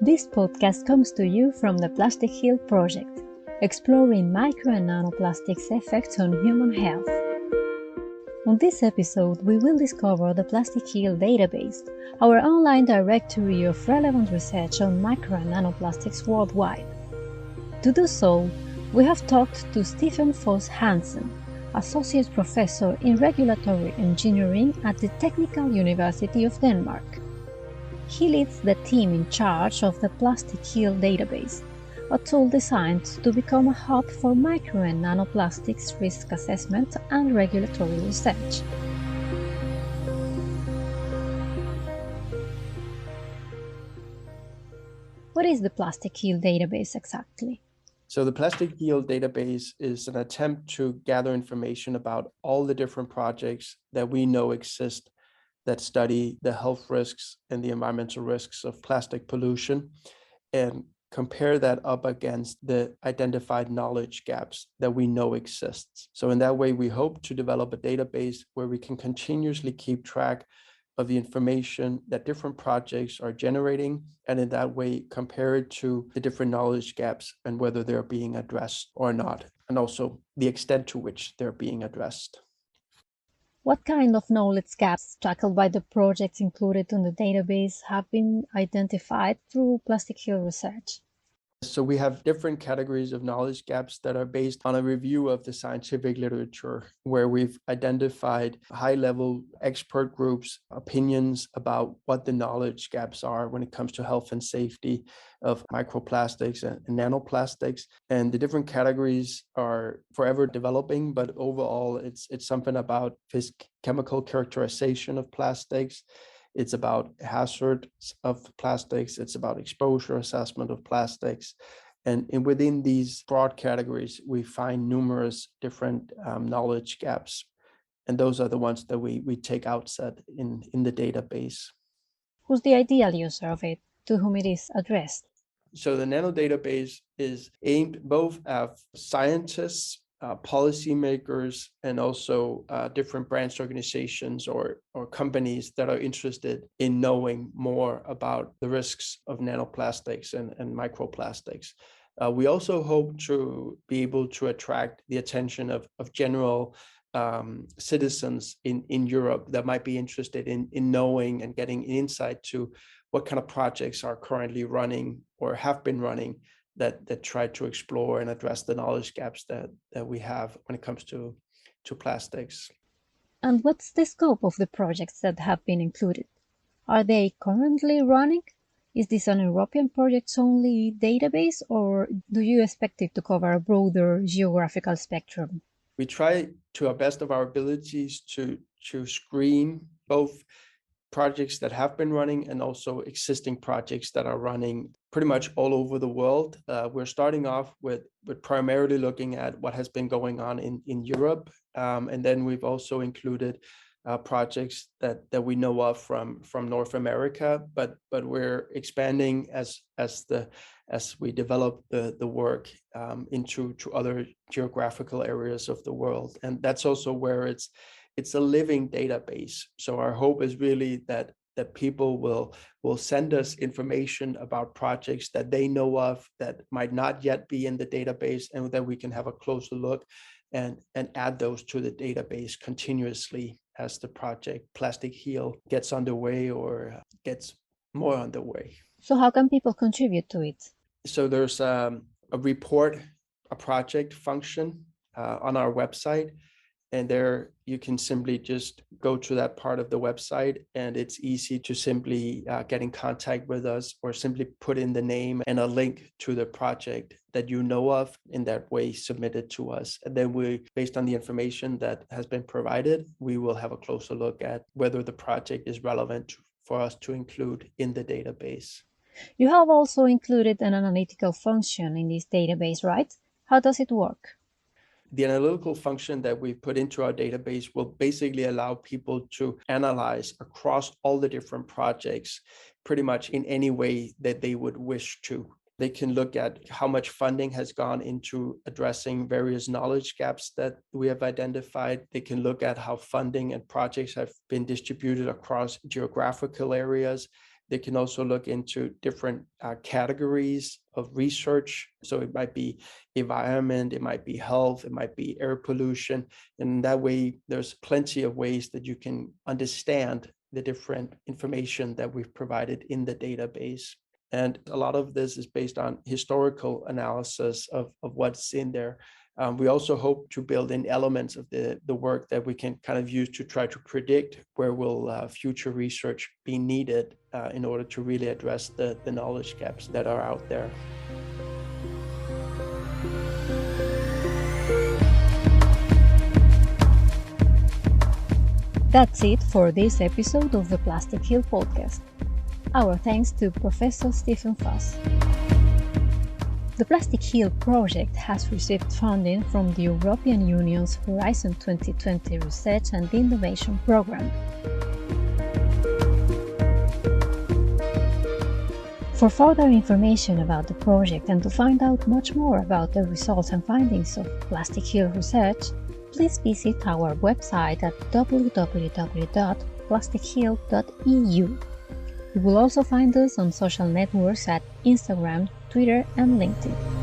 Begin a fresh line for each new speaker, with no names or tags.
This podcast comes to you from the PlasticHeal project, exploring micro and nanoplastics effects on human health. On this episode, we will discover the PlasticHeal database, our online directory of relevant research on micro and nanoplastics worldwide. To do so, we have talked to Steffen Foss Hansen, Associate Professor in Regulatory Engineering at the Technical University of Denmark. He leads the team in charge of the PlasticHeal database, a tool designed to become a hub for micro and nanoplastics risk assessment and regulatory research. What is the PlasticHeal database exactly?
So the PlasticHeal database is an attempt to gather information about all the different projects that we know exist that study the health risks and the environmental risks of plastic pollution and compare that up against the identified knowledge gaps that we know exists. So in that way, we hope to develop a database where we can continuously keep track of the information that different projects are generating, and in that way compare it to the different knowledge gaps and whether they're being addressed or not, and also the extent to which they're being addressed.
What kind of knowledge gaps tackled by the projects included in the database have been identified through PlasticHeal research?
So we have different categories of knowledge gaps that are based on a review of the scientific literature, where we've identified high-level expert groups' opinions about what the knowledge gaps are when it comes to health and safety of microplastics and nanoplastics. And the different categories are forever developing, but overall it's something about chemical characterization of plastics. It's about hazards of plastics. It's about exposure assessment of plastics. And within these broad categories, we find numerous different knowledge gaps. And those are the ones that we take outset in the database.
Who's the ideal user of it, to whom it is addressed?
So the Nano database is aimed both at scientists, policymakers, and also different branch organizations or companies that are interested in knowing more about the risks of nanoplastics and microplastics. We also hope to be able to attract the attention of general citizens in Europe that might be interested in knowing and getting insight to what kind of projects are currently running or have been running that try to explore and address the knowledge gaps that we have when it comes to plastics.
And what's the scope of the projects that have been included? Are they currently running? Is this an European projects-only database, or do you expect it to cover a broader geographical spectrum?
We try to our best of our abilities to screen both projects that have been running and also existing projects that are running pretty much all over the world. We're starting off with primarily looking at what has been going on in Europe. And then we've also included projects that we know of from North America, but we're expanding as we develop the work into other geographical areas of the world. And that's also where it's a living database. So our hope is really that people will send us information about projects that they know of that might not yet be in the database, and that we can have a closer look and add those to the database continuously as the project PlasticHeal gets underway or gets more underway.
So how can people contribute to it?
So there's a report, a project function on our website. And there you can simply just go to that part of the website, and it's easy to simply get in contact with us or simply put in the name and a link to the project that you know of. In that way, submit it to us. And then we, based on the information that has been provided, we will have a closer look at whether the project is relevant for us to include in the database.
You have also included an analytical function in this database, right? How does it work?
The analytical function that we put into our database will basically allow people to analyze across all the different projects pretty much in any way that they would wish to. They can look at how much funding has gone into addressing various knowledge gaps that we have identified. They can look at how funding and projects have been distributed across geographical areas. They can also look into different categories of research. So it might be environment, it might be health, it might be air pollution. And that way, there's plenty of ways that you can understand the different information that we've provided in the database. And a lot of this is based on historical analysis of what's in there. We also hope to build in elements of the work that we can kind of use to try to predict where will future research be needed in order to really address the knowledge gaps that are out there.
That's it for this episode of the PlasticHeal podcast. Our thanks to Professor Steffen Foss. The PlasticHeal project has received funding from the European Union's Horizon 2020 Research and Innovation Programme. For further information about the project and to find out much more about the results and findings of PlasticHeal research, please visit our website at www.plasticheal.eu. You will also find us on social networks at Instagram, Twitter, and LinkedIn.